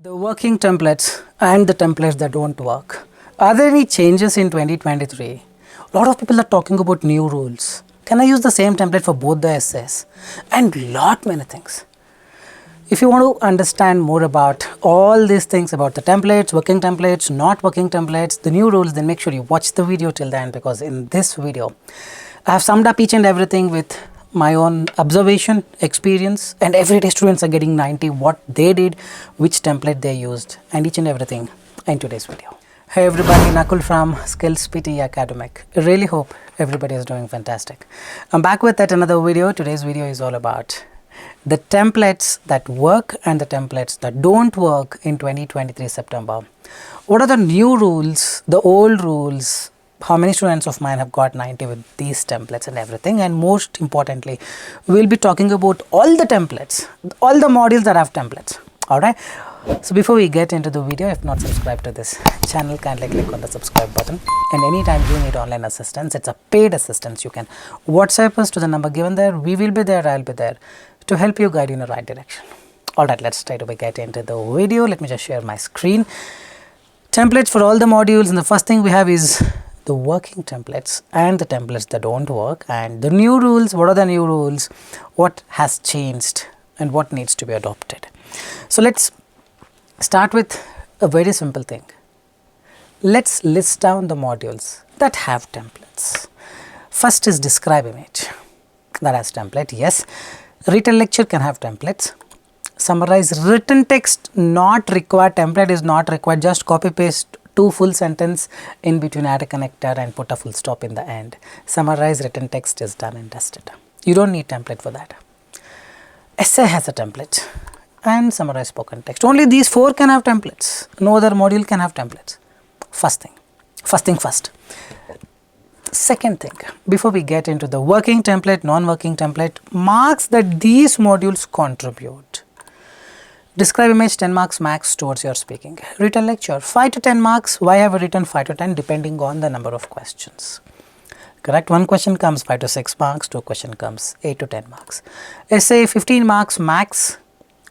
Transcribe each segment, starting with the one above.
The working templates and the templates that don't work. Are there any changes in 2023? A lot of people are talking about new rules. Can I use the same template for both the essays? And lot many things. If you want to understand more about all these things about the templates, working templates, not working templates, the new rules, then make sure you watch the video till the end, because in this video, I have summed up each and everything with my own observation, experience, and everyday students are getting 90, what they did, which template they used, and each and everything in today's video. Hey everybody, Nakul from Skills PTE Academic. Really hope everybody is doing fantastic. I'm back with yet another video. Today's video is all about the templates that work and the templates that don't work in 2023 September. What are the new rules, the old rules? How many students of mine have got 90 with these templates and everything? And most importantly, we'll be talking about all the templates, all the modules that have templates. Alright. So before we get into the video, if not subscribed to this channel, kindly click on the subscribe button. And anytime you need online assistance, it's a paid assistance. You can WhatsApp us to the number given there. We will be there, I'll be there to help you guide you in the right direction. Alright, let's try to get into the video. Let me just share my screen. Templates for all the modules, and the first thing we have is the working templates and the templates that don't work, and the new rules. What are the new rules? What has changed and what needs to be adopted? So let's start with a very simple thing. Let's list down the modules that have templates. First is describe image, that has template. Yes. Retell lecture can have templates. Summarize written text not required, template is not required, just copy paste two full sentence in between, add a connector and put a full stop in the end. Summarize written text is done and dusted. You don't need template for that. Essay has a template, and summarize spoken text. Only these four can have templates. No other module can have templates. First thing first. Second thing, before we get into the working template, non-working template, marks that these modules contribute. Describe image 10 marks max towards your speaking. Retell lecture 5 to 10 marks. Why have I written 5 to 10? Depending on the number of questions. Correct? One question comes 5 to 6 marks, two question comes 8 to 10 marks. Essay 15 marks max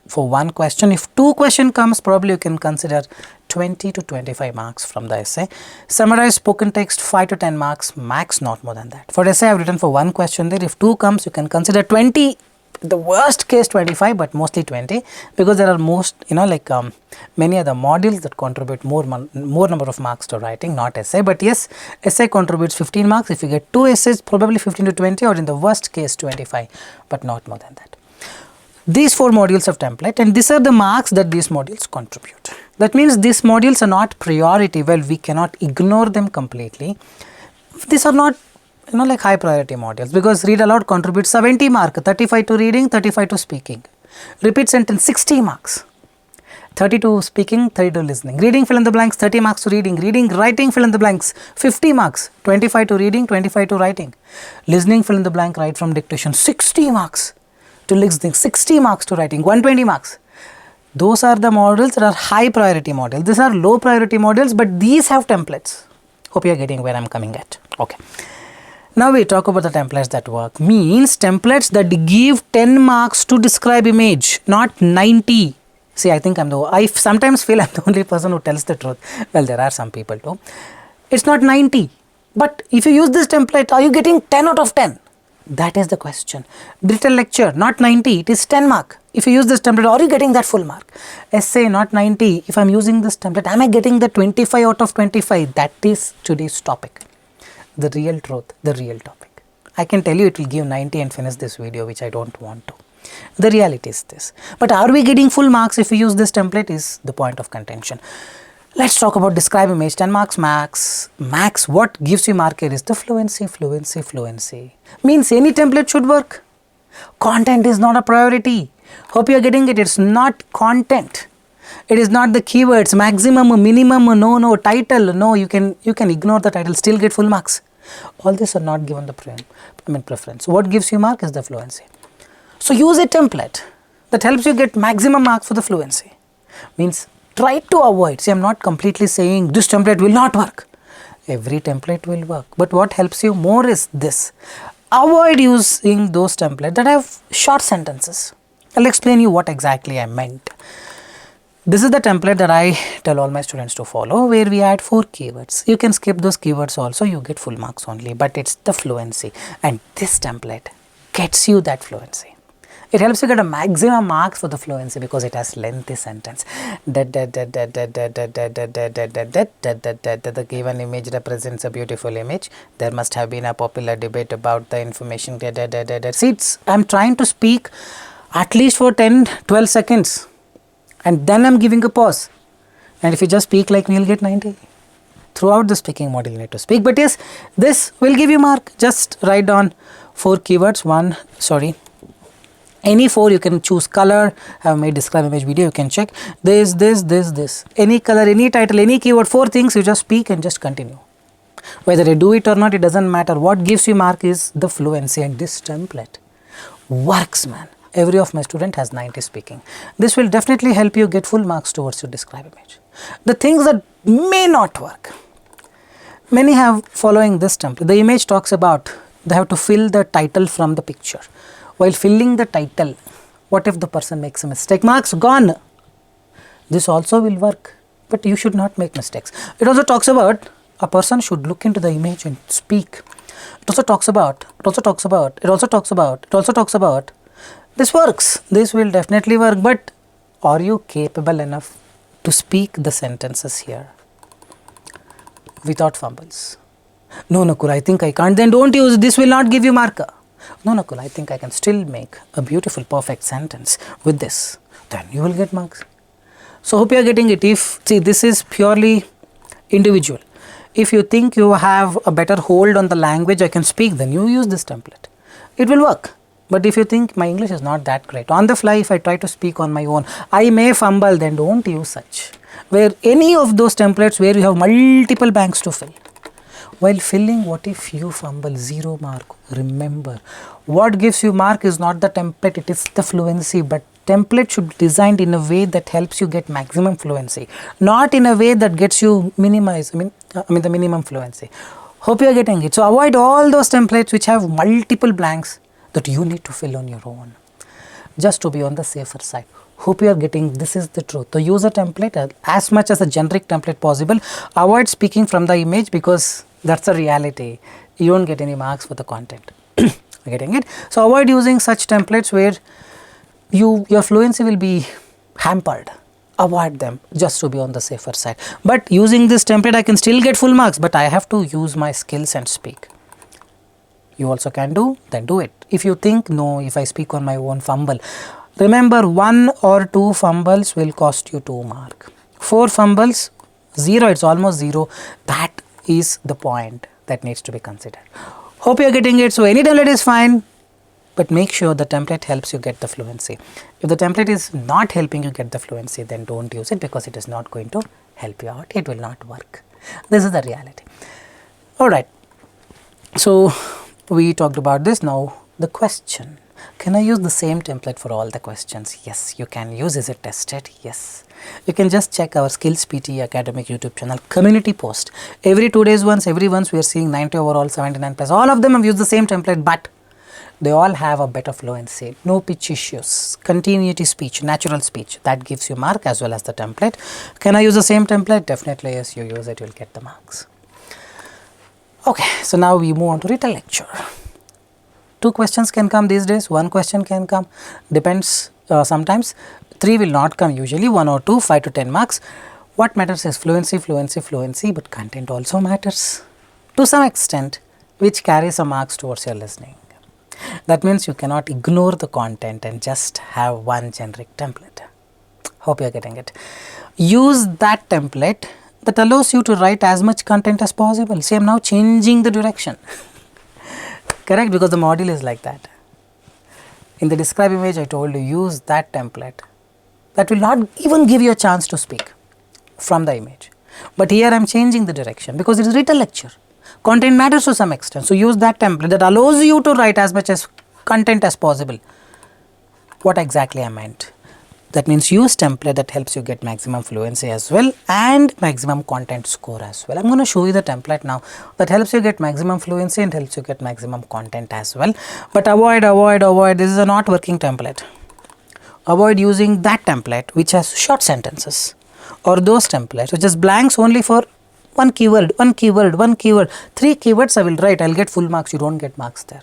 for one question. If two question comes, probably you can consider 20 to 25 marks from the essay. Summarize spoken text 5 to 10 marks max, not more than that. For essay I have written for one question there. If two comes, you can consider 20. The worst case 25, but mostly 20, because there are many other modules that contribute more number of marks to writing, not essay. But yes, essay contributes 15 marks. If you get two essays, probably 15 to 20, or in the worst case 25, but not more than that. These four modules have template, and these are the marks that these modules contribute. That means these modules are not priority. Well, we cannot ignore them completely. These are not like high priority modules, because read aloud contributes 70 marks, 35 to reading, 35 to speaking. Repeat sentence 60 marks, 30 to speaking, 30 to listening. Reading fill in the blanks 30 marks to reading. Reading writing fill in the blanks 50 marks, 25 to reading, 25 to writing. Listening fill in the blank right from dictation 60 marks to listening, 60 marks to writing, 120 marks. Those are the modules that are high priority modules. These are low priority modules, but these have templates. Hope you are getting where I am coming at. Okay. Now we talk about the templates that work. Means templates that give 10 marks to describe image, not 90. See, I sometimes feel I'm the only person who tells the truth. Well, there are some people too. It's not 90. But if you use this template, are you getting 10 out of 10? That is the question. Retell lecture, not 90, it is 10 mark. If you use this template, are you getting that full mark? Essay, not 90. If I'm using this template, am I getting the 25 out of 25? That is today's topic. The real truth, the real topic. I can tell you it will give 90 and finish this video, which I don't want to. The reality is this. But are we getting full marks if we use this template is the point of contention. Let's talk about describe image 10 marks max. Max, what gives you mark here is the fluency. Means any template should work. Content is not a priority. Hope you are getting it. It's not content. It is not the keywords, maximum, minimum, no, title, no, you can ignore the title, still get full marks. All these are not given the preference. What gives you mark is the fluency. So use a template that helps you get maximum marks for the fluency. Means try to avoid. See, I'm not completely saying this template will not work. Every template will work. But what helps you more is this. Avoid using those templates that have short sentences. I'll explain you what exactly I meant. This is the template that I tell all my students to follow, where we add 4 keywords. You can skip those keywords also, you get full marks only, but it's the fluency, and this template gets you that fluency. It helps you get a maximum marks for the fluency because it has lengthy sentence. The given image represents a beautiful image. There must have been a popular debate about the information. See, I'm trying to speak at least for 10-12 seconds, and then I'm giving a pause. And if you just speak like me, you'll get 90. Throughout the speaking model, you need to speak. But yes, this will give you mark. Just write down 4 keywords. Any 4, you can choose color. I have made describe image video, you can check. This. Any color, any title, any keyword, 4 things, you just speak and just continue. Whether you do it or not, it doesn't matter. What gives you mark is the fluency, and this template works, man. Every of my student has 90 speaking. This will definitely help you get full marks towards your describe image. The things that may not work. Many have following this template. The image talks about they have to fill the title from the picture. While filling the title, what if the person makes a mistake? Marks gone. This also will work, but you should not make mistakes. It also talks about a person should look into the image and speak. It also talks about. This works. This will definitely work, but are you capable enough to speak the sentences here without fumbles? No, Nakul, I think I can't. Then don't use. This will not give you marker. No, Nakul, I think I can still make a beautiful, perfect sentence with this. Then you will get marks. So, hope you are getting it. See, this is purely individual. If you think you have a better hold on the language I can speak, then you use this template. It will work. But if you think my English is not that great, on the fly, if I try to speak on my own, I may fumble, then don't use such. Where any of those templates where you have multiple blanks to fill. While filling, what if you fumble? 0 mark. Remember, what gives you mark is not the template, it is the fluency. But template should be designed in a way that helps you get maximum fluency, not in a way that gets you the minimum fluency. Hope you are getting it. So avoid all those templates which have multiple blanks that you need to fill on your own, just to be on the safer side. Hope you are getting this is the truth. So use a template as much as a generic template possible. Avoid speaking from the image because that's a reality. You won't get any marks for the content. Getting it? So avoid using such templates where your fluency will be hampered. Avoid them just to be on the safer side. But using this template, I can still get full marks, but I have to use my skills and speak. You also can do, then do it. If you think, no, if I speak on my own, fumble. Remember, 1 or 2 fumbles will cost you 2 mark. 4 fumbles, 0, it's almost 0. That is the point that needs to be considered. Hope you are getting it. So any template is fine, but make sure the template helps you get the fluency. If the template is not helping you get the fluency, then don't use it because it is not going to help you out. It will not work. This is the reality. Alright. So we talked about this. Now the question. Can I use the same template for all the questions? Yes, you can use. Is it tested? Yes. You can just check our Skills PTE Academic YouTube channel community post. Every 2 days once, every once we are seeing 90 overall, 79 plus. All of them have used the same template, but they all have a better fluency. No pitch issues, continuity speech, natural speech. That gives you mark as well as the template. Can I use the same template? Definitely yes, you use it, you will get the marks. Okay, so now we move on to Retell lecture. 2 questions can come these days, 1 question can come, depends sometimes. 3 will not come usually, 1 or 2, 5 to 10 marks. What matters is fluency, but content also matters to some extent, which carries some marks towards your listening. That means you cannot ignore the content and just have one generic template. Hope you are getting it. Use that template that allows you to write as much content as possible. See, I am now changing the direction. Correct, because the module is like that. In the describe image, I told you use that template. That will not even give you a chance to speak from the image. But here I am changing the direction because it is Retell lecture. Content matters to some extent. So use that template that allows you to write as much as content as possible. What exactly I meant? That means use template that helps you get maximum fluency as well and maximum content score as well. I'm going to show you the template now that helps you get maximum fluency and helps you get maximum content as well. But avoid. This is a not working template. avoid using that template which has short sentences, or those templates which is blanks only for one keyword, 3 keywords I will write, I'll get full marks. You don't get marks there.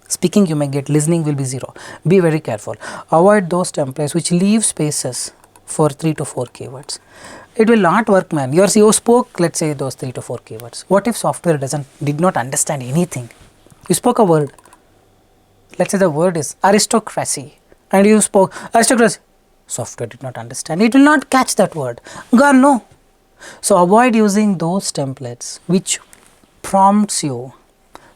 Speaking you may get, listening will be 0. Be very careful. Avoid those templates which leave spaces for 3 to 4 keywords. It will not work, man. Your CEO spoke, let's say, those 3 to 4 keywords. What if software did not understand anything? You spoke a word. Let's say the word is aristocracy, and you spoke aristocracy. Software did not understand. It will not catch that word. Gone, no. So avoid using those templates which prompts you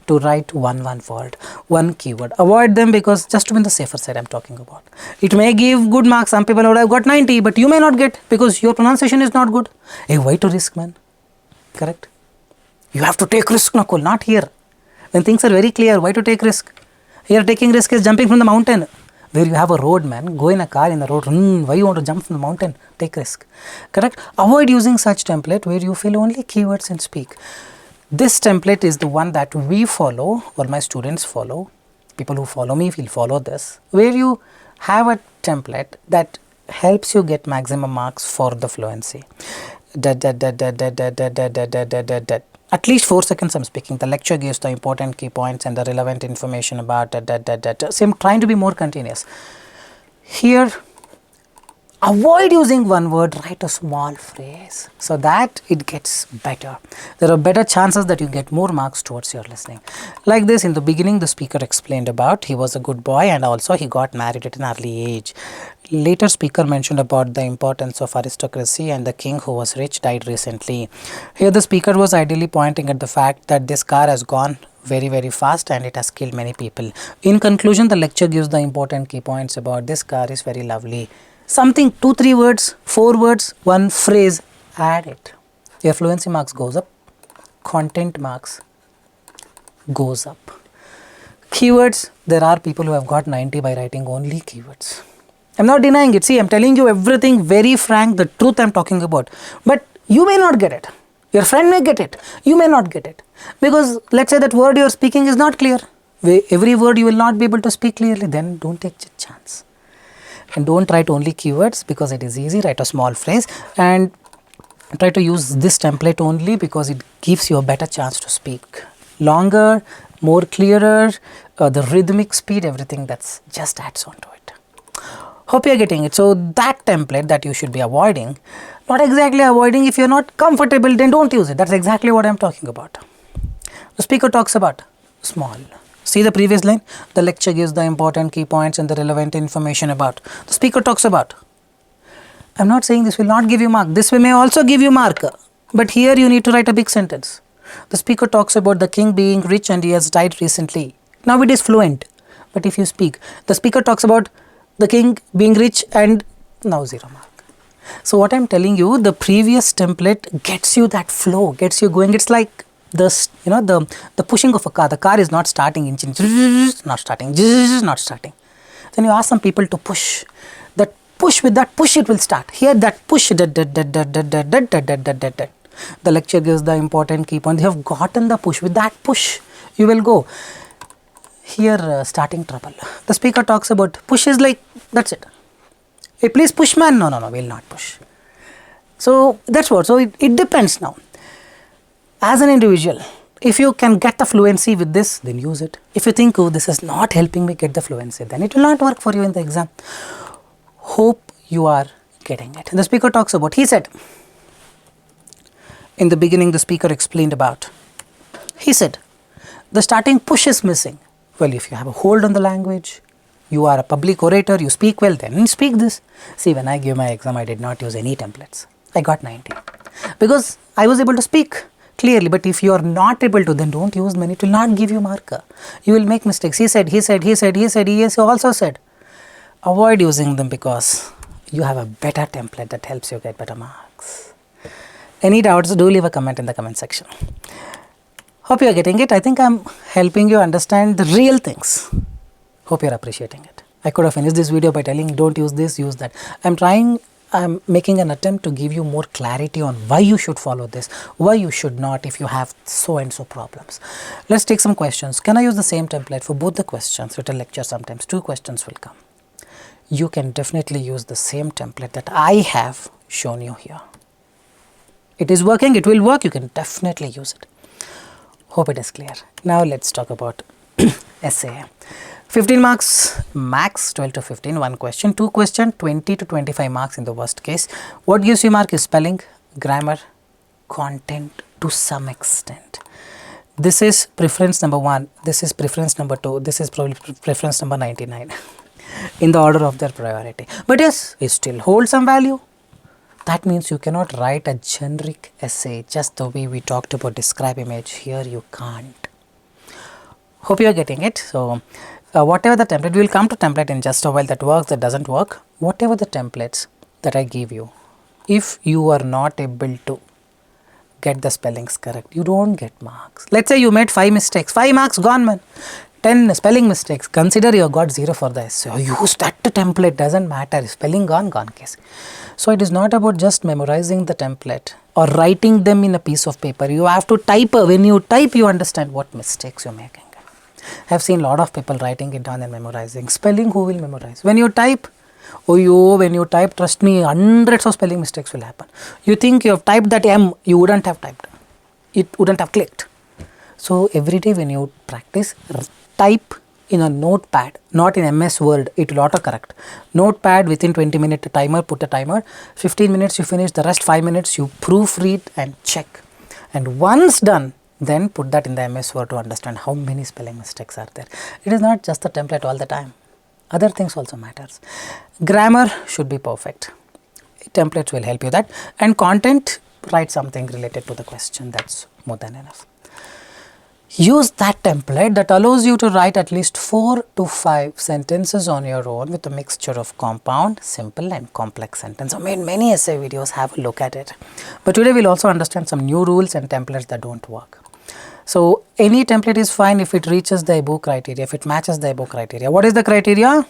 to write one word, one keyword. Avoid them, because just to be on the safer side I'm talking about. It may give good marks. Some people would have got 90, but you may not get because your pronunciation is not good. Hey, why to risk, man? Correct? You have to take risk, Nakul, not here. When things are very clear, why to take risk? Here taking risk is jumping from the mountain. Where you have a road, man, go in a car in the road, why you want to jump from the mountain? Take risk. Correct? Avoid using such template where you fill only keywords and speak. This template is the one that we follow, or my students follow. People who follow me will follow this, where you have a template that helps you get maximum marks for the fluency. At least 4 seconds I'm speaking. The lecture gives the important key points and the relevant information about So I'm trying to be more continuous. Here, avoid using one word, write a small phrase so that it gets better. There are better chances that you get more marks towards your listening. Like this, in the beginning, the speaker explained about he was a good boy and also he got married at an early age. Later, speaker mentioned about the importance of aristocracy and the king who was rich died recently. Here, the speaker was ideally pointing at the fact that this car has gone very fast and it has killed many people. In conclusion, the lecture gives the important key points about this car is very lovely. Something 2-3 words, 4 words, one phrase, add it. Your fluency marks goes up, content marks goes up. Keywords, there are people who have got 90 by writing only keywords. I'm not denying it. See, I'm telling you everything very frank, the truth I'm talking about. But you may not get it. Your friend may get it. You may not get it. Because let's say that word you're speaking is not clear. Every word you will not be able to speak clearly. Then don't take a chance. And don't write only keywords because it is easy. Write a small phrase and try to use this template only because it gives you a better chance to speak. Longer, more clearer, the rhythmic speed, everything that's just adds on to it. Hope you're getting it. So that template that you should be avoiding, not exactly avoiding, if you're not comfortable, then don't use it. That's exactly what I'm talking about. The speaker talks about small. See the previous line? The lecture gives the important key points and the relevant information about. The speaker talks about. I'm not saying this will not give you mark. This may also give you mark. But here you need to write a big sentence. The speaker talks about the king being rich and he has died recently. Now it is fluent. But if you speak, the speaker talks about the king being rich and now 0 mark. So what I'm telling you, the previous template gets you that flow, gets you going. It's like the pushing of a car. The car is not starting, not starting. Then you ask some people to push. That push, with that push it will start. Here that push, the lecture gives the important key point. You have gotten the push. With that push, you will go. Here starting trouble. The speaker talks about push is like, that's it. Hey, please push, man. No, we'll not push. So that's what. So it depends now. As an individual, if you can get the fluency with this, then use it. If you think, oh, this is not helping me get the fluency, then it will not work for you in the exam. Hope you are getting it. And the speaker talks about, he said, in the beginning, the speaker explained about, he said, the starting push is missing. Well, if you have a hold on the language, you are a public orator, you speak well, then speak this. See, when I gave my exam, I did not use any templates. I got 90. Because I was able to speak clearly. But if you are not able to, then don't use many. It will not give you marker. You will make mistakes. He also said. Avoid using them because you have a better template that helps you get better marks. Any doubts, do leave a comment in the comment section. Hope you are getting it. I think I'm helping you understand the real things. Hope you're appreciating it. I could have finished this video by telling don't use this, use that. I'm making an attempt to give you more clarity on why you should follow this, why you should not if you have so and so problems. Let's take some questions. Can I use the same template for both the questions? With a lecture sometimes 2 questions will come. you can definitely use the same template that I have shown you here. It is working, it will work, you can definitely use it. Hope it is clear. Now let's talk about essay. 15 marks max, 12 to 15, one question, two question, 20 to 25 marks in the worst case. What gives you mark is spelling, grammar, content to some extent. This is preference number 1, this is preference number 2, this is probably preference number 99 in the order of their priority. But yes, it still holds some value. That means you cannot write a generic essay just the way we talked about describe image. Here you can't. Hope you are getting it. So, whatever the template, we will come to template in just a while, that works, that doesn't work. Whatever the templates that I give you, if you are not able to get the spellings correct, you don't get marks. Let's say you made 5 mistakes, 5 marks gone, man. 10 spelling mistakes, consider you got 0 for the essay. Use that template, doesn't matter, spelling gone case. So it is not about just memorizing the template or writing them in a piece of paper. You have to type. When you type, you understand what mistakes you're making. I have seen a lot of people writing it down and memorizing. Spelling, who will memorize? When you type, when you type, trust me, hundreds of spelling mistakes will happen. You think you have typed that M, you wouldn't have typed. It wouldn't have clicked. So every day when you practice, type in a notepad, not in MS Word, it will autocorrect. Notepad, within 20 minutes timer, put a timer, 15 minutes you finish, the rest 5 minutes you proofread and check. And once done, then put that in the MS Word to understand how many spelling mistakes are there. It is not just the template all the time. Other things also matters. Grammar should be perfect. Templates will help you that. And content, write something related to the question, that's more than enough. Use that template that allows you to write at least 4 to 5 sentences on your own with a mixture of compound, simple and complex sentence. I made many essay videos, have a look at it. But today we'll also understand some new rules and templates that don't work. So any template is fine if it reaches the above criteria, if it matches the above criteria. What is the criteria?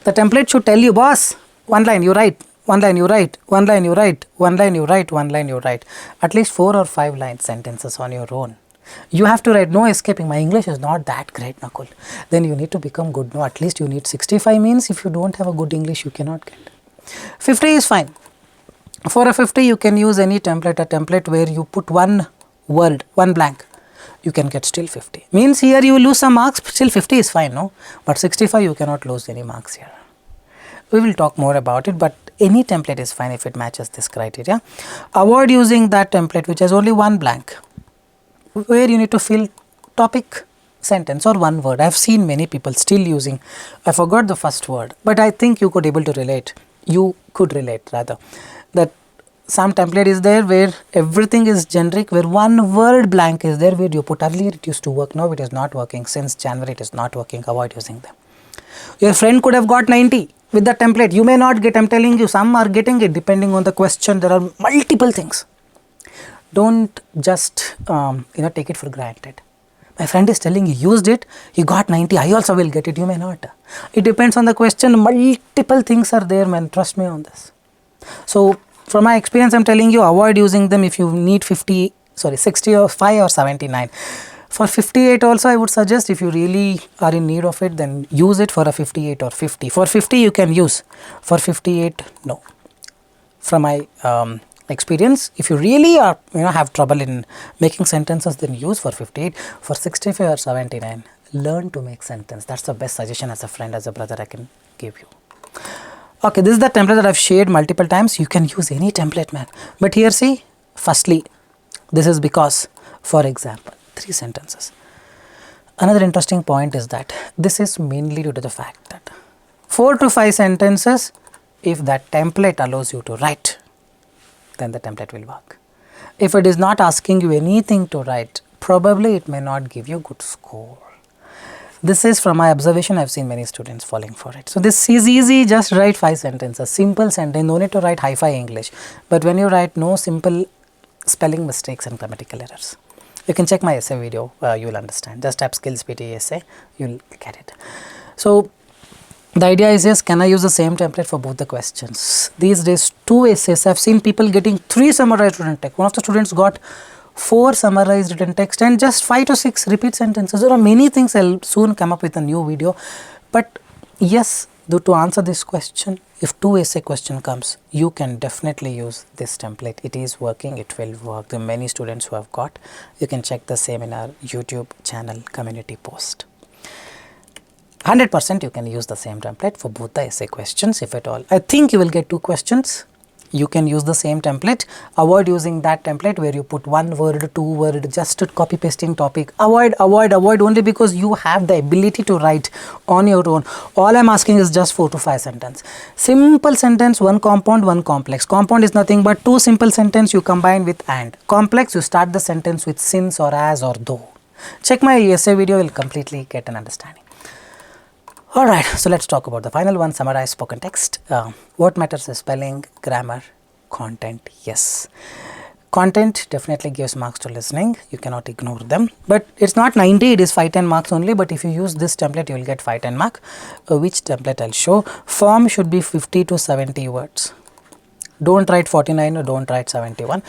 The template should tell you, boss, one line you write, one line you write, one line you write, one line you write, one line you write. At least 4 or 5 line sentences on your own. You have to write, no escaping, my English is not that great, Nakul. Then you need to become good. No, at least you need 65 means if you don't have a good English, you cannot get. 50 is fine. For a 50, you can use any template, a template where you put one word, one blank. You can get still 50. Means here you lose some marks, still 50 is fine, no? But 65, you cannot lose any marks here. We will talk more about it, but any template is fine if it matches this criteria. Avoid using that template which has only one blank, where you need to fill topic, sentence or one word. I have seen many people still using, I forgot the first word, but I think you could able to relate. You could relate rather, that some template is there where everything is generic, where one word blank is there, where you put earlier it used to work, now it is not working, since January it is not working, avoid using them. Your friend could have got 90 with the template, you may not get, I am telling you, some are getting it depending on the question, there are multiple things. Don't just take it for granted. My friend is telling he used it, he got 90, I also will get it, you may not. It depends on the question, multiple things are there, man, trust me on this. So from my experience, I am telling you, avoid using them if you need 60 or 5 or 79. For 58 also, I would suggest if you really are in need of it, then use it for a 58 or 50. For 50 you can use, for 58 no. From my experience, if you really are have trouble in making sentences, then use for 58. For 65 or 79, learn to make sentence. That's the best suggestion as a friend, as a brother I can give you. Okay, this is the template that I've shared multiple times. You can use any template, man. But here see, firstly, this is because, for example, 3 sentences. Another interesting point is that this is mainly due to the fact that 4 to 5 sentences, if that template allows you to write, then the template will work. If it is not asking you anything to write, probably it may not give you good score. This is from my observation, I have seen many students falling for it. So this is easy, just write 5 sentences, simple sentence, no need to write hi-fi English. But when you write, no simple spelling mistakes and grammatical errors. You can check my essay video, you will understand. Just type skills PTE essay, you will get it. So the idea is, yes, can I use the same template for both the questions? These days 2 essays, I have seen people getting 3 summarized written text. One of the students got 4 summarized written text and just 5 to 6 repeat sentences. There are many things, I will soon come up with a new video. But yes, To answer this question, if 2 essay question comes, you can definitely use this template. It is working, it will work. There are many students who have got. You can check the same in our YouTube channel community post. 100% you can use the same template for both the essay questions, if at all. I think you will get 2 questions. You can use the same template. Avoid using that template where you put 1 word, 2 word, just copy pasting topic. Avoid only because you have the ability to write on your own. All I am asking is just 4 to 5 sentences. Simple sentence, 1 compound, 1 complex. Compound is nothing but 2 simple sentences you combine with and. Complex, you start the sentence with since or as or though. Check my essay video, you will completely get an understanding. Alright, so let's talk about the final one, summarize spoken text. What matters is spelling, grammar, content. Yes, content definitely gives marks to listening. You cannot ignore them. But it's not 90, it is 5-10 marks only. But if you use this template, you will get 5-10 mark. Which template I'll show. Form should be 50 to 70 words. Don't write 49 or don't write 71.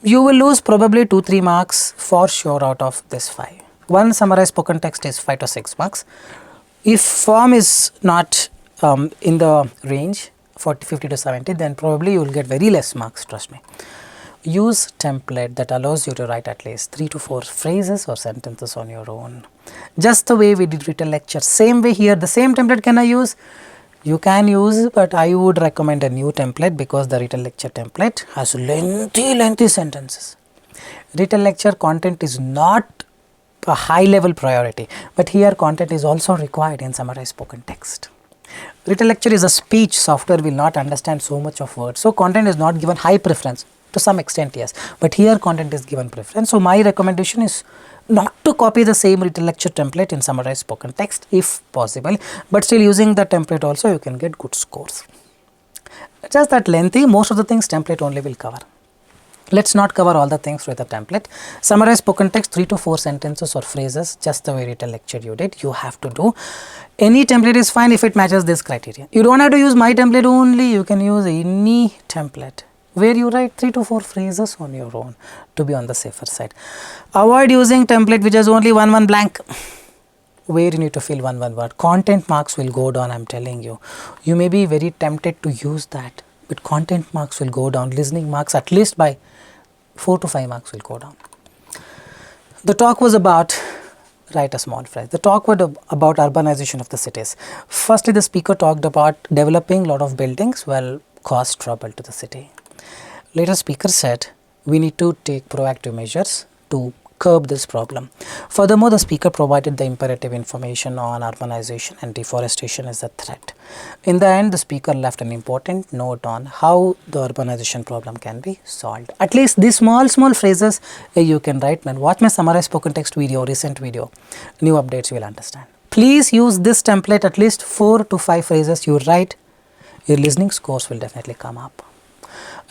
You will lose probably 2-3 marks for sure out of this 5. One summarized spoken text is 5 to 6 marks. If form is not in the range 50 to 70, then probably you will get very less marks, trust me. Use template that allows you to write at least 3 to 4 phrases or sentences on your own. Just the way we did Retell lecture, same way here, the same template can I use? You can use, but I would recommend a new template because the Retell lecture template has lengthy sentences. Retell lecture content is not a high level priority, but here content is also required in summarized spoken text. Retell lecture is a speech, software will not understand so much of words, so content is not given high preference. To some extent, yes, but here content is given preference. So my recommendation is not to copy the same Retell lecture template in summarized spoken text if possible, but still using the template also you can get good scores. Just that lengthy, most of the things template only will cover. Let's not cover all the things with a template. Summarize spoken text 3 to 4 sentences or phrases, just the way Retell lecture you did. You have to do. Any template is fine if it matches this criteria. You don't have to use my template only. You can use any template where you write 3 to 4 phrases on your own to be on the safer side. Avoid using template which has only one blank where you need to fill one word. Content marks will go down, I am telling you. You may be very tempted to use that, but content marks will go down. Listening marks at least by 4 to 5 marks will go down. The talk was about, write a small phrase. The talk was about urbanization of the cities. Firstly, the speaker talked about developing a lot of buildings will cause trouble to the city. Later, speaker said we need to take proactive measures to curb this problem. Furthermore, the speaker provided the imperative information on urbanization and deforestation as a threat. In the end, the speaker left an important note on how the urbanization problem can be solved. At least these small phrases you can write. Man, watch my summarized spoken text video, recent video, new updates you will understand. Please use this template, at least 4 to 5 phrases you write. Your listening scores will definitely come up.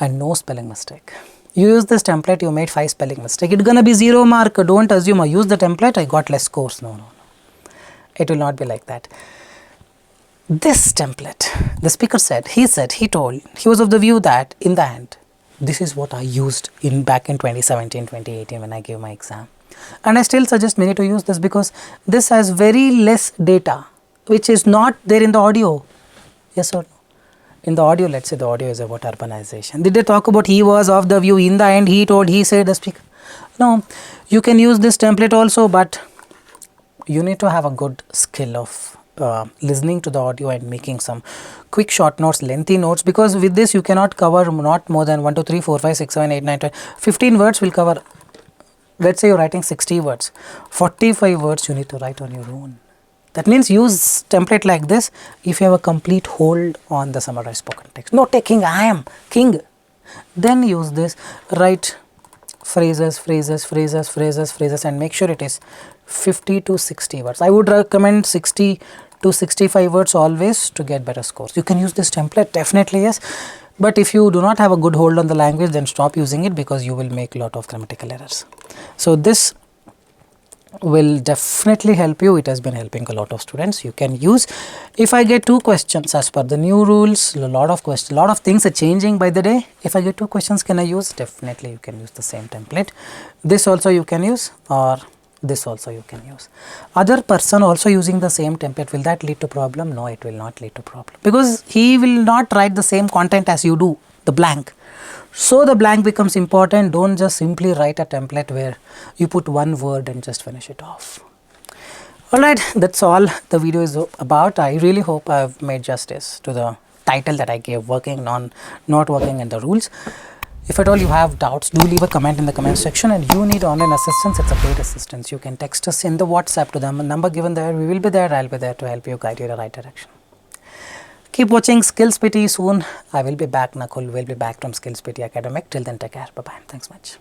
And no spelling mistake. You use this template, you made 5 spelling mistake. It's gonna be 0 mark. Don't assume I use the template, I got less scores. No. It will not be like that. This template, the speaker said, he was of the view that in the end, this is what I used back in 2017, 2018 when I gave my exam. And I still suggest many to use this because this has very less data, which is not there in the audio. Yes or no? In the audio, let's say the audio is about urbanization. Did they talk about he was of the view, in the end he said, the speaker? No, you can use this template also, but you need to have a good skill of listening to the audio and making some quick short notes, lengthy notes, because with this you cannot cover not more than 1, 2, 3, 4, 5, 6, 7, 8, 9, 10, 15 words will cover. Let's say you're writing 60 words, 45 words you need to write on your own. That means use template like this if you have a complete hold on the summarized spoken text. No taking, I am king. Then use this, write phrases and make sure it is 50 to 60 words. I would recommend 60 to 65 words always to get better scores. You can use this template, definitely yes. But if you do not have a good hold on the language, then stop using it because you will make a lot of grammatical errors. So this will definitely help you. It has been helping a lot of students. You can use, if I get 2 questions as per the new rules, a lot of things are changing by the day. If I get 2 questions, can I use? Definitely you can use the same template. This also you can use, or this also you can use. Other person also using the same template, will that lead to problem? No, it will not lead to problem, because he will not write the same content as you do, the blank. So the blank becomes important. Don't just simply write a template where you put one word and just finish it off. Alright, that's all the video is about. I really hope I've made justice to the title that I gave, working on not working and the rules. If at all you have doubts, do leave a comment in the comment section, and you need online assistance, it's a paid assistance. You can text us in the WhatsApp to the number given there. We will be there, I'll be there to help you guide you in the right direction. Keep watching Skills PTE soon. I will be back, Nakul will be back from Skills PTE Academic. Till then, take care. Bye-bye. Thanks much.